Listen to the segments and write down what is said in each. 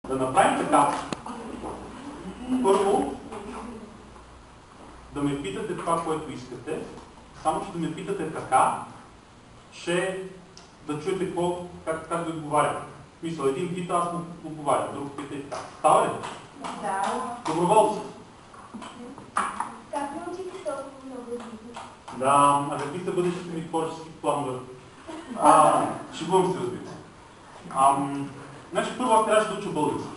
Да направим така. Първо, да ме питате това, което искате, само че да ме питате така, че да чуете как да отговаря. Мисля, един пита, аз му отговарям, друг пита и така. Става ли? Да. Доброволци. Как научихте толкова много езици? Да, а какви са бъдещите ми творчески планове? Шегувам се, разбира се. Значи първо аз трябваше да уча български.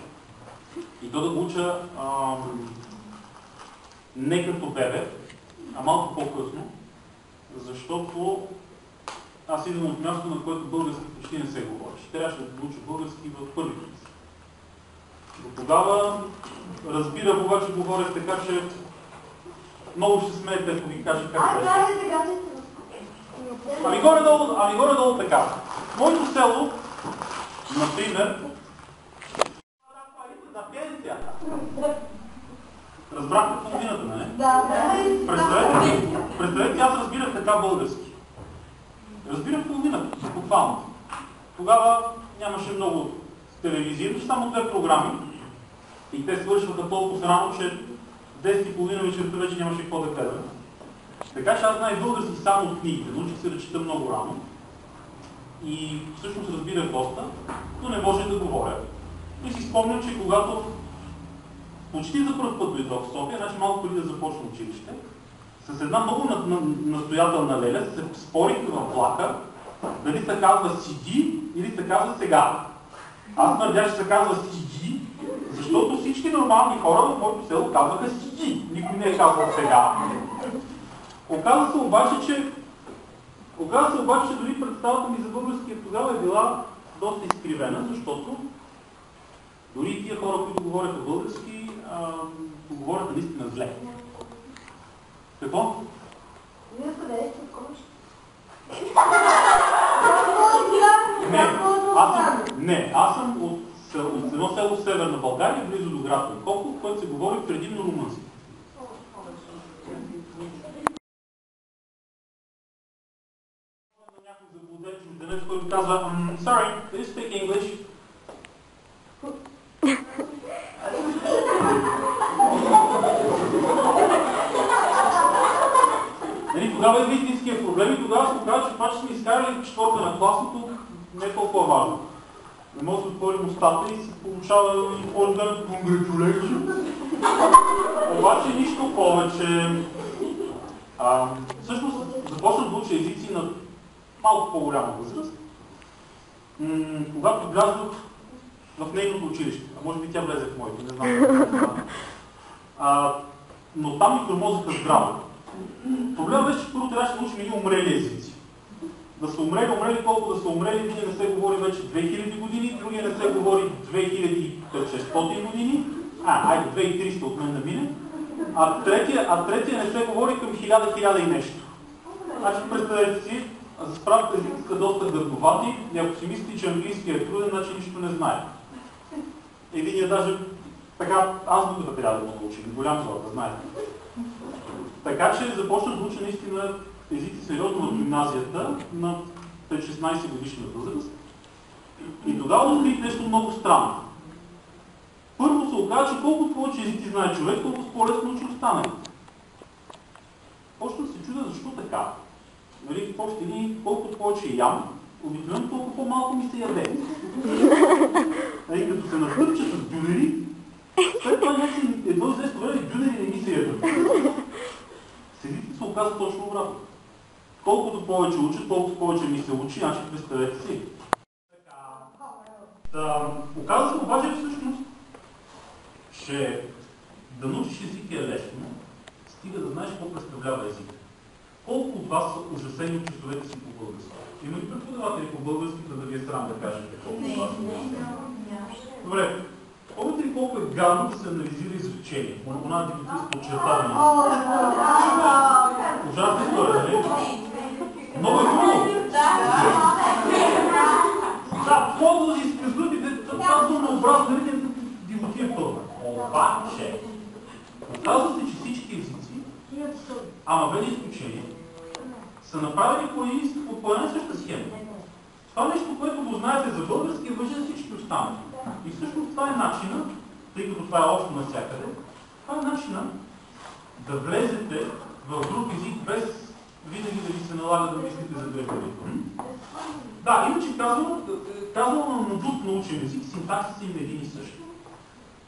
И то да го уча не като бебе, а малко по-късно, защото аз идвам от място, на което български почти не се говореше. Трябваше да уча български в първи клас. До тогава разбирам, обаче говорех така, че много ще смеете, ако ви кажа как беше. Ами горе-долу така. В моето село, например, на пенсията. Разбрахте половината, не? Да. Представете, аз разбирах така български. Разбирах половината, буквално. Тогава нямаше много телевизии, само 2 програми. И те свършваха толкова рано, че 10:30 вечерта вече нямаше какво да гледам. Така че аз знаех български само от книгите. Научих се да чета много рано. И всъщност разбирах доста, но не може да говоря. И си спомням, че когато почти за първ път дойдох в София, значи малко преди да започна училище, с една много настоятелна леля се спорихме във влака дали се казва CD или се казва сега. Аз твърдях, че се казва CD, защото всички нормални хора в моето село казваха CD. Никой не е казвал сега. Оказва се обаче, че дори представата ми за българския тогава е била доста изкривена, защото дори и тия хора, които говореха български, говореха наистина зле. Какво? Аз съм от едно село в Северна България, близо до град Николко, в което се говори предимно румънски. Някой заблуден чужденец, който казва, sorry, do you speak English? Тогава е истинския проблем и тогава се оказва, че това, че сме изкарали четвърта на класното, не е толкова важно. Не може да отворим устата и се получава орден congratulations. Обаче нищо повече. Всъщност започнах да уча езици на малко по-голяма възраст, когато влязох в нейното училище. А може би тя влезе в моето, не знам. Но там ми тормозаха здраво. Проблемът беше, че първо трябваше да учим едни умрели езици. Да са умрели, колко да са умрели, ние не се говори вече 2000 години, другия не се говори 2600 години, айде 2300 от мен да мине, а третия не се говори към 1000 и нещо. Значи представете си, за справка езици са доста гърдовати и ако си мисли, че английски е труден, значи нищо не знае. Единия даже така азбуката трябва да го научи, голям зор, да знаете. Така че започнах да уча наистина езици сериозно в гимназията на 16 годишна възраст. И тогава открих нещо много странно. Първо се оказа, че колкото повече езици знае човек, толкова по-лесно учи останалите. Почна да се чудя защо така. Нали, колкото повече ям, обикновено толкова по-малко ми се яде. Като се натърча с дюнери, след това някакси едно известно време дюнери не ми се ядат. Езиците се оказа точно обратно. Колкото повече уча, толкова повече ми се учи, значи представете си. Оказва се обаче всъщност, че да научиш език е лесно, стига да знаеш какво представлява език. Колко от вас са ужасени от часовете си по български? Има ли преподаватели по български, за да ви е срам да кажете колко от вас? Добре. Помните ли колко е гадно да се анализира изречение? Она дивите с подчертаване. Ужасна история, нали? Много е хубаво. Да, хубаво да си изпрезвъртите тази образно, нали, дивотия в това. Обаче, оказва се, че всички езици, ама без изключение, са направени по една съща схема. Това нещо, което го знаете за български, въжи за всички останали. И всъщност това е начинът, тъй като това е общо навсякъде, това е начинът да влезете в друг език без винаги да ви се налага да мислите за древното. Да, иначе казвам на друг научен език, синтаксиса им е един и също.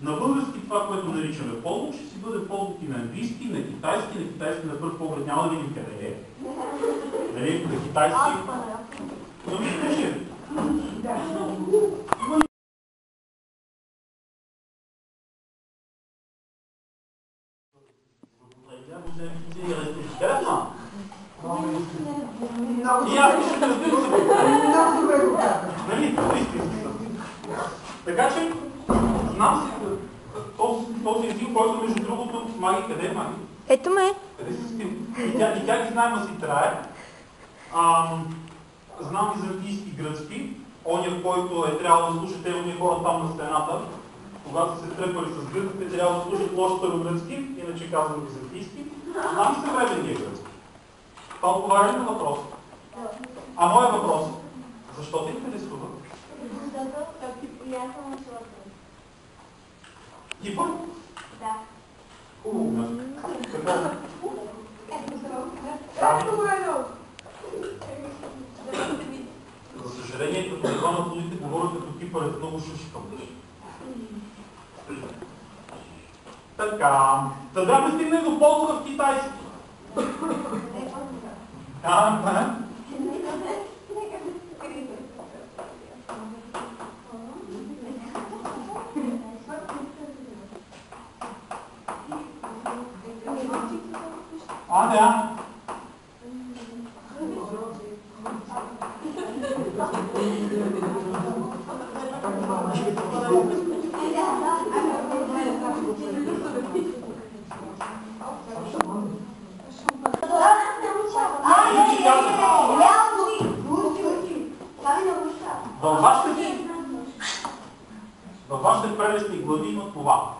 На български това, което наричаме ползвок, ще си бъде ползвок и на английски, и на китайски на пръв поглед няма да видим къде е. Нали, на китайски. Но ми беше. И аз мисля, да разбира се. Много добре го казваш. Нали, така че, знам се този език, който между другото, Маги, къде е Маги? Ето ме. Къде се спи? И тя ги знае, ма си трае. Знам византийски и гръцки. Оня, който е трябвало да слуша тези хора там на стената, когато се тръпали с гръците, трябва да слушат лош старогръцки, иначе казвам византийски. Знам и съвременния гръцки. Това отговаря на въпроса. А моят въпрос, защо те интересува? Защото ти приятел на своята. Кипър? Да. Хубаво. За съжаление, като това на полите говорят като Кипър е много шушикам. Така, да бяхме стигнали до полза в китайски. Да. Във вашите прелестни глави има това.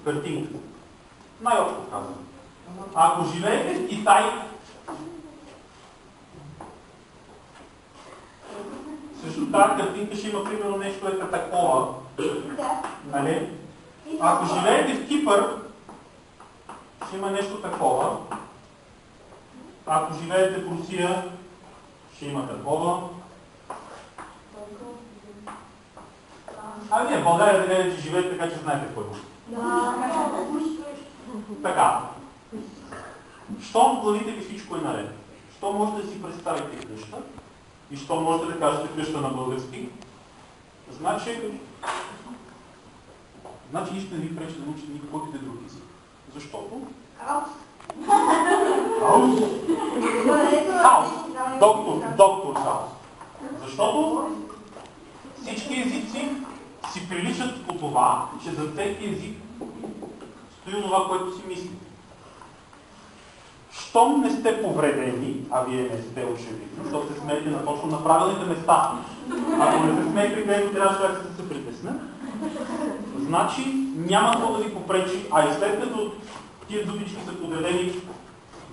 Картинка. Най-общо казвам. Ако живеете в Китай, също тази картинка ще има примерно нещо е такова. Нали? Ако живеете в Кипър, ще има нещо такова. Ако живеете в Русия, ще има такова. Вие в България да гледате, че живеете така, че знаете какво е. Така. Щом в главите ви всичко е наред, що можете да си представите къща и що можете да кажете къща на български, значи нищо не ви пречи да научите никакъв друг език. Защото? Хаос. Доктор Хаус. Защото всички езици си приличат по това, че за всеки език стои това, което си мислите. Щом не сте повредени, а вие не сте очевидно, защото се смеете на точно на правилните места. Ако не се смеете, където трябва човек да се притесне, значи няма какво да ви попречи, а и след като тия дубички са подредени,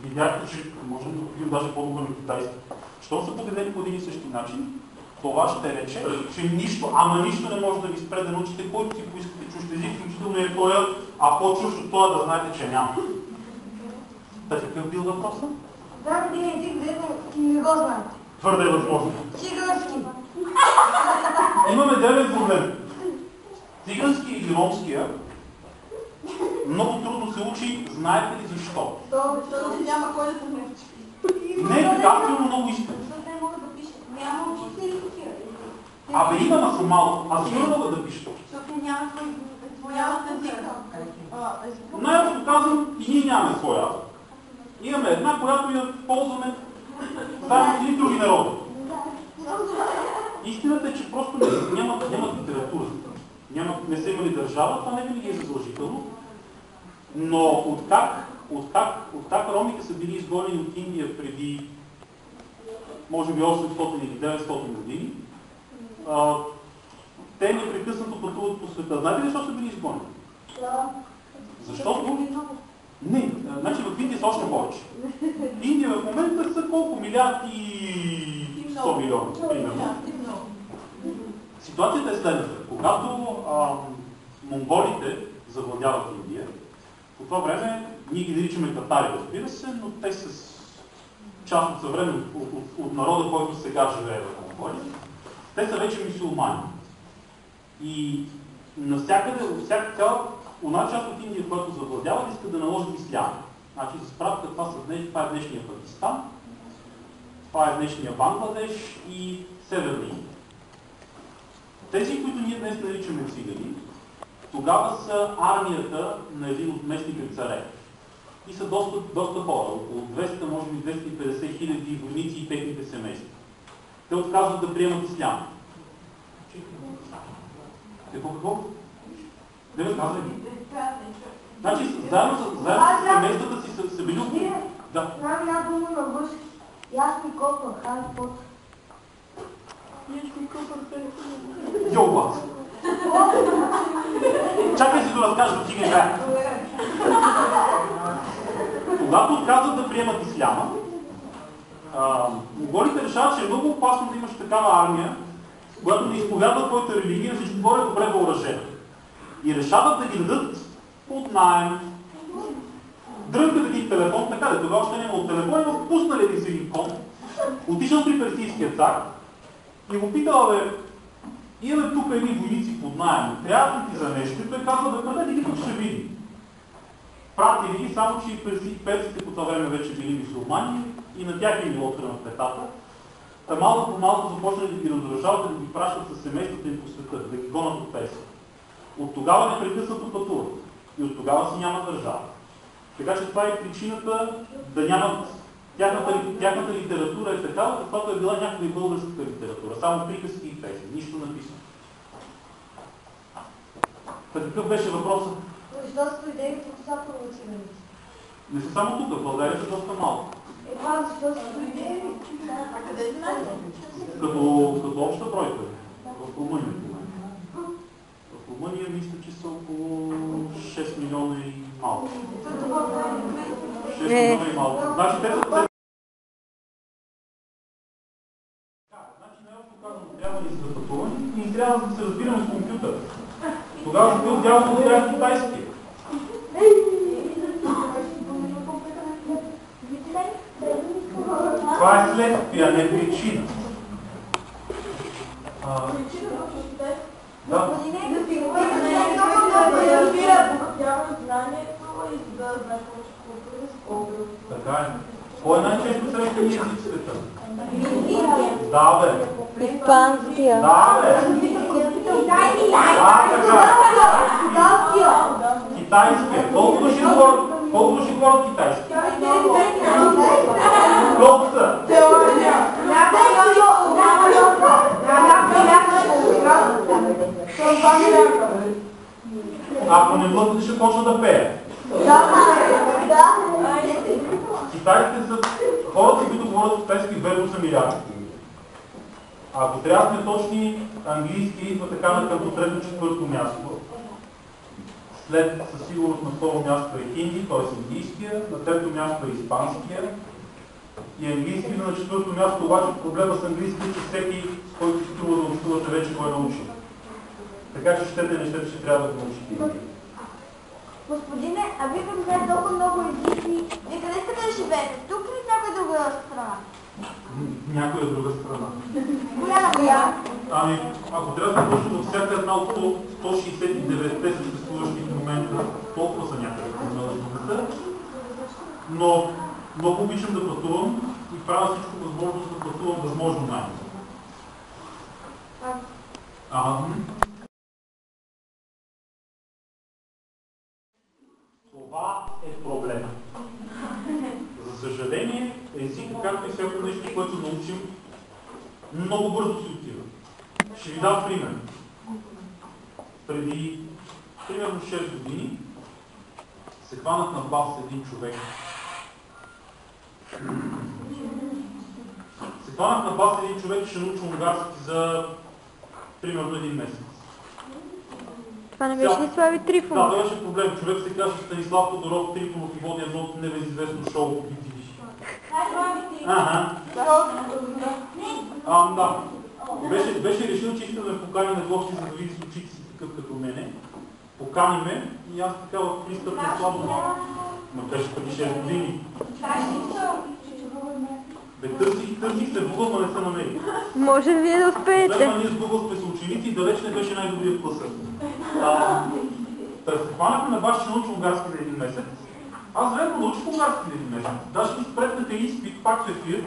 видяхте, че можем да купим даже по-добър на китайски. Щом са подредени по един и същи начин, това ще рече, че нищо, ама нищо не може да ви спре да научите, който си поискате чужд език, включително е тоя, а по-чужд от това да знаете, че няма. Та какъв бил въпросът? Да, един език, дето не го знаете. Твърде е възможно. Цигански. Имаме древен проблем. Цигански или ромския много трудно се учи, знаете ли защо? Защото няма кой да помечи. Не е така, но много искам. Защото не могат да пишат. Няма учители такива. Абе има, но са малко. Аз защо не мога да пиша? Защото няма своя език. Най-общо казвам, и ние нямаме своя. Имаме една, която я ползваме заедно с един други народи. Истината е, че просто нямат литература. Не са имали държава, това не винаги е задължително. Но откак ромите са били изгонени от Индия преди може би 800 или 900 години, те непрекъснато пътуват по света. Знаете ли защо са били изгонени? Защото... Не, значи в Индия са още повече. Индия в момента са колко? Милиард и 100 милиона, примерно. Ситуацията е следната. Когато монголите завладяват Индия, по това време ние ги наричаме татари, разбира се, но те са част от съвремен от народа, който сега живее в Монголия. Те са вече мюсюлмани. И навсякъде, от всяка цяла, една част от Индия, която завладява, иска да наложат ислям. Значи, за справка, това е днешния Пакистан, това е днешния Бангладеш и Северна Индия. Тези, които ние днес наричаме цигани, тогава са армията на един от местните царе. И са доста хора, около 200, може би 250 хиляди войници и техните семейства. Те отказват да приемат ислям. Какво? Не ме казвай. Значи, заедно с семействата си са били около. Да. Знам една дума на руския. Ясни копър, Хари Потър. Йоба! Чакай си да разкажа, ти не бе. Когато отказват да приемат исляма, монголите решават, че е много опасно да имаш такава армия, която не изповядва твоята религия, всичко горе добре въоръжена. И решават да ги дадат под наем. Дрънкат ги телефон, така да тогава още няма от телефон, но пуснали един си един кон, отишъл при персийския цар и го питал, имаме тук едни войници под наем, трябва ли ти за нещо? И той казва да предаде ги, тук ще види. Пратили ги, само че и персите по това време вече били мюсюлмани и на тях им било тръгнат петата. Та малко по малко започнали да ги разрушават и да ги пращат със семействата им по света, да ги гонят от Персия. От тогава непрекъснато пътуват и от тогава си няма държава. Така че това е причината да нямат тяхната литература е такава, каквато е била някаква и българската литература. Само приказки и песни, нищо написано. Какъв беше въпросът? Защо студентите са провокираните? Не са само тук, в България са доста малко. Защо студентите? А къде знаете? Като обща бройка. В Румъния. В Румъния мисля, че са около 6 милиона и малко. 6 милиона и малко. Значи те са... Значи най-общо казано, трябва да се запътуваме и трябва да се разбираме с компютър. Тогава бил дявол да трябва китайски. Това е следствие, а не причина. Да. Така е. Кой е най-често срещан език в света? Да, бе. Испанския. Да, бе. Да, така. Китайския. Колко души говорят китайски? Колко са? Ако не млъкне, ще почна да пее. Китайците са хората, които говорят китайски, верно са милиарди. Ако трябва да сме точни, английски идва така на като трето-четвърто място. След със сигурност на второ място е хинди, т.е. индийския, на трето място е испанския и английски на четвърто място, обаче проблема с английски е, че всеки, с който си трудно да общувате, вече го е научил. Така че щете нещата ще трябва да научите. Господине, а вие като знаете толкова много езици, вие къде сте да живеете? Тук или в някоя друга страна? Някоя друга страна. Коя? Ами, ако трябва да почне във всяка една от 169-те съществуващи в момента, толкова са някъде в света, но много обичам да пътувам и правя всичко възможно да пътувам възможно най-много. Това е проблема. За съжаление, езика, както и всяко нещо, което научим, много бързо се отива. Ще ви дам пример. Преди примерно 6 години се хванах на бас с един човек. Се хванах на бас с един човек и ще науча унгарски за примерно един месец. Това не беше ли Слави Трифонов? Да, това беше проблем. Човек се казва Станислав Тодоров Трифонов и води едно небезизвестно шоу по BTV. Да. Беше решил, че иска да ме покани на гости, за да види с очите си такъв като мене. Покани ме и аз така в пристъп на слабост. Ма беше преди 6 години. Бе, търсих се в Google, но не се намери. Може ли вие да успеете? Следва ние с Google сме съученици и далеч не беше най-добрият класа. Та се хванахме на баш, че научим унгарски за един месец. Аз време научих унгарски за един месец. Даже ми спретнете изпит, пак в ефир.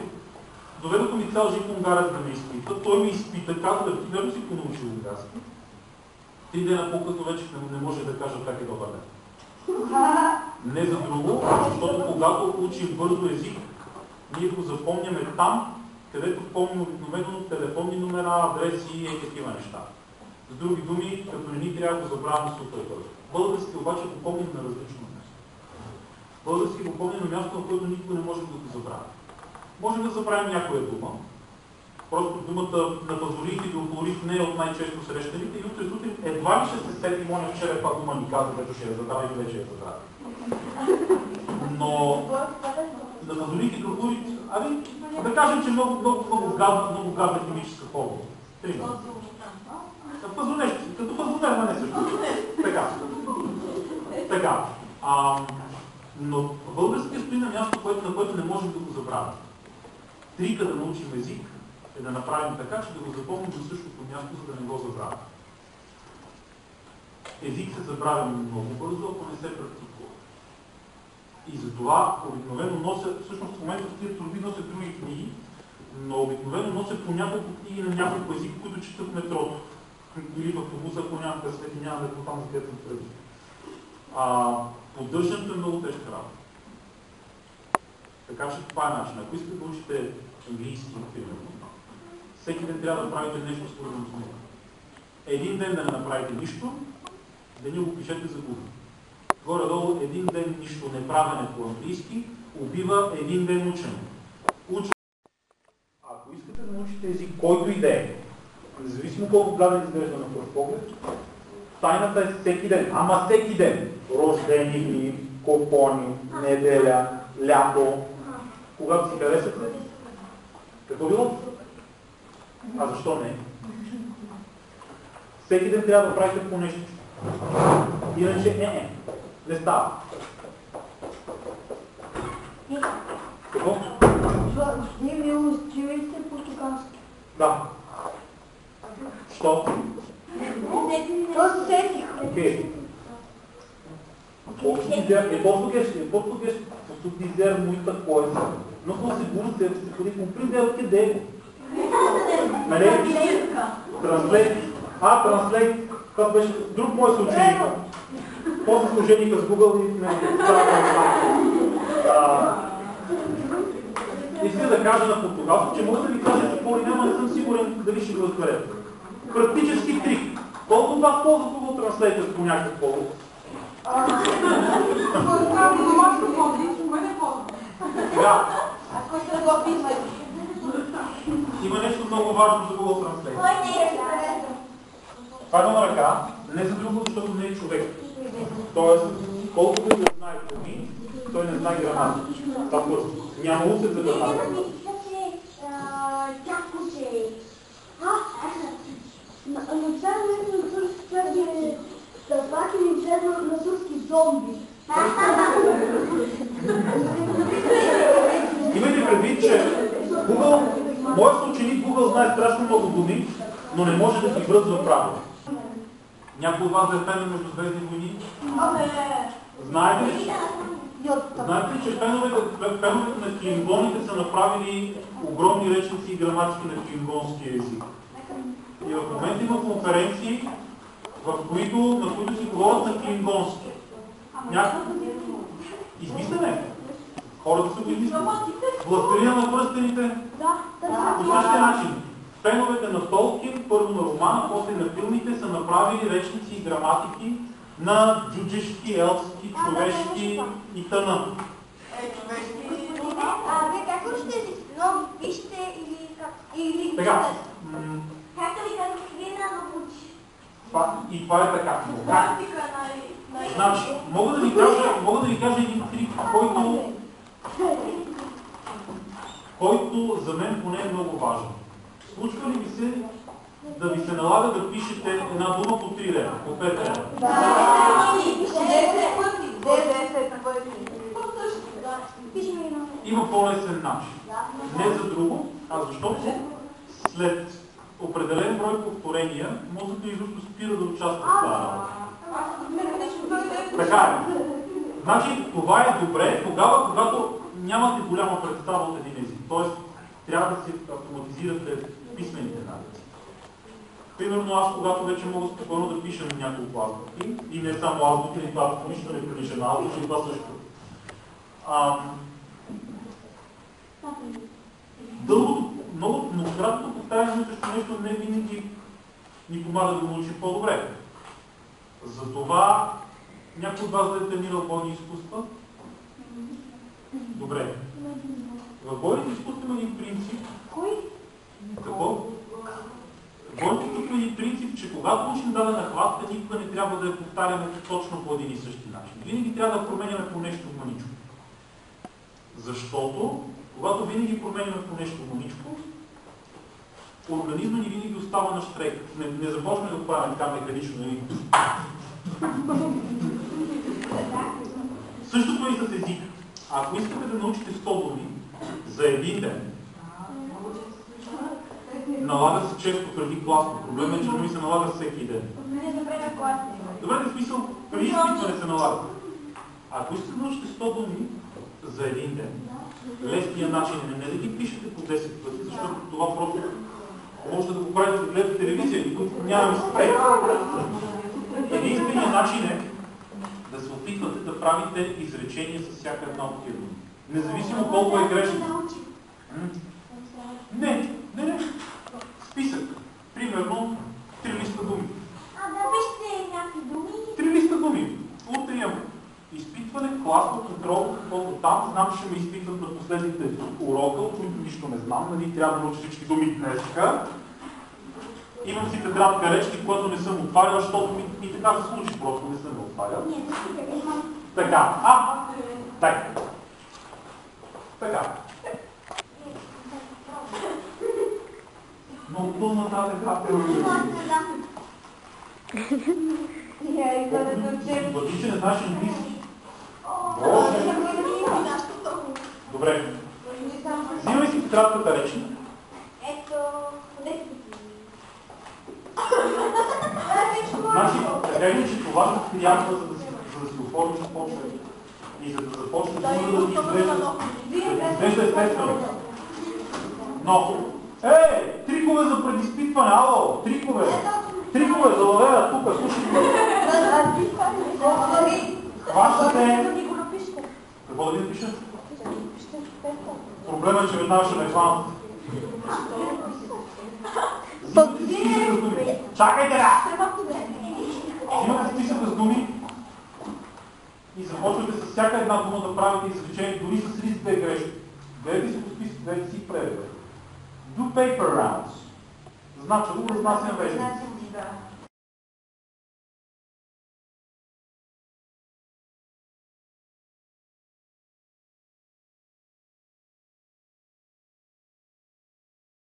Доведоха ми цял жив унгарец да ме изпита. Той ми изпита, каза да ти верно си понаучил унгарски. 3 дена по-късно вече не може да кажа как е добър ден. Не за друго, защото когато учим бързо език, ние го запомняме там, където помним обикновено телефонни номера, адреси и такива неща. С други думи, като не ни трябва да го забравяме супер бързо. Български обаче го помним на различно място. Български го помним на място, на което никога не можем да го забравим. Можем да забравим някоя дума. Просто думата на пазорите или околорит не е от най-често срещаните и утре сутрин едва ли ще се сети, моля вчера каква дума ни казва, вече ще я задава и вече я задава. Но на пазорите и околорит, да кажем, че много гадна химическа формула. Примерно. Като пазонер, не също. Така. Но българския стои на място, на което не можем да го забравим. Трика да научим език е да направим така, че да го запомним на същото място, за да не го забравим. Език се забравя много бързо, ако не се практикува. И затова обикновено нося, всъщност в момента в тия турби нося други книги, но обикновено нося по няколко книги на няколко език, които чета в метрото. Или в автобуса, ако нямам късмет и няма да там, за където съм тръгнал. Поддържането е много тежка работа. Така че това е начин. Ако искате да учите английски, примерно, всеки ден трябва да правите нещо свързано с него. Един ден да не направите нищо, деня го пишете за Google. Горе-долу един ден нищо не правене по английски убива един ден учене. Ако искате да научите език, който и да е, независимо колко гаден изглежда на пръв поглед, тайната е всеки ден, ама всеки ден. Рождени дни, купони, неделя, лято. Когато си харесате? Какво било? А защо не? Всеки ден трябва да правите по нещо. Иначе не става. Какво? Господин Милош, чуете португалски? Да. Що? То сетих. Окей. Posso dizer muita coisa. Não consigo poder compreender o que devo. Translate. Translate. Това беше друг мой съученик. После служеника с Google и искам да кажа на португалски, че мога да ви кажа, че по-оригинално не съм сигурен дали ще го разберете. Практически трик. Колко от вас ползва Google Translate по някакъв повод? Има нещо много важно за Google Translate. Пада на ръка, не за друго, защото не е човек. Тоест, колкото и да знае думи, той не знае граматика. Това първо. Няма усет за граматика. Начално на турски твърди тълпаки ми излезна на турски зомби. Имайте предвид, че Google, моят ученик Google знае страшно много думи, но не може да ги връзва правилно. Някой от вас да е фен на Междузвездни войни? Знаете ли? Знаете ли, че феновете на клингоните са направили огромни речници и граматики на клингонския език? И в момента има конференции, на които си говорят на клингонски. Измислене. Хората са го измислени. Властелина на пръстените. По същия начин. Феновете на Толкин, първо на романа, после на филмите, са направили речници и граматики на джуджишки, елски, човешки и тъна. Вие как учите език? Много пишете или Така. Както ви казах, вие не го учи. И това е така. Значи, мога да ви кажа един трик, който за мен поне е много важен. Случва ли ви се да ви се налага да пишете една дума по 3 лева, по 5 лева. Има по-лесен начин. Не за друго, а защото след определен брой повторения, мозъкът изобщо спира да участва в това работа. Така е. Значи това е добре тогава, когато нямате голяма представа от един език. Тоест, трябва да си автоматизирате писмените навици. Примерно аз, когато вече мога спокойно да пиша на няколко азбуки, и не само азбуки, и това нищо не прилича на азбуки, и това също. Дългото, многократно повтаряне срещу нещо не винаги ни помага да го научим по-добре. Затова някой от вас да е тренирал бойни изкуства? Добре. В бойните изкуства има един принцип. Кой? Какво? Бойните изкуства има един принцип, че когато учим дадена хватка, никога не трябва да я повтаряме точно по един и същи начин. Винаги трябва да променяме по нещо маничко. Защото, когато винаги променяме по нещо маничко, организма ни винаги остава на штрек. Не започваме да го правим така механично. Същото и с езика. Ако искате да научите 100 думи за един ден, налага се често преди класно. Проблемът е, че думи се налага всеки ден. Добре, в смисъл, преди изпитване се налага. Ако искате да научите 100 думи за един ден, лесният начин е не да ги пишете по 10 пъти, защото това просто можете да го правите да гледате телевизия, и тук нямаме спрей. Единственият начин е да се опитвате да правите изречения с всяка една от тия думи. Независимо колко е грешно. Не. Списък. Примерно 3 листа думи. Пишете някакви думи. 3 листа думи. Утре имам изпитване, класно, контрол, каквото там. Знам, че ще ме изпитват на последните урока, от които нищо не знам. Нали, трябва да науча всички думи днеска. Имам си тетрадка речки, която не съм отварял, защото ми така се случи, просто не съм отварял. Така. Така. Много пълна тази тетрадка. Бъди, че не знаеш английски. Добре. Взимай си тетрадката речни. Ето, Значи, така или че това ще трябва, за да си оформиш почва и за да започнеш да ти изглежда естествено. Но, трикове за предизпитване, ало, трикове за лавера, тук, слушайте. Хващате. Какво да ви напиша? Проблемът е, че веднага ще ме хванат. Чакайте да! Имате списък с думи и започвате с всяка една дума да правите изречение, дори с риск да е грешно. Гледайте си по списък, гледайте си преведе. Do paper rounds. Значи го разнасям веждици.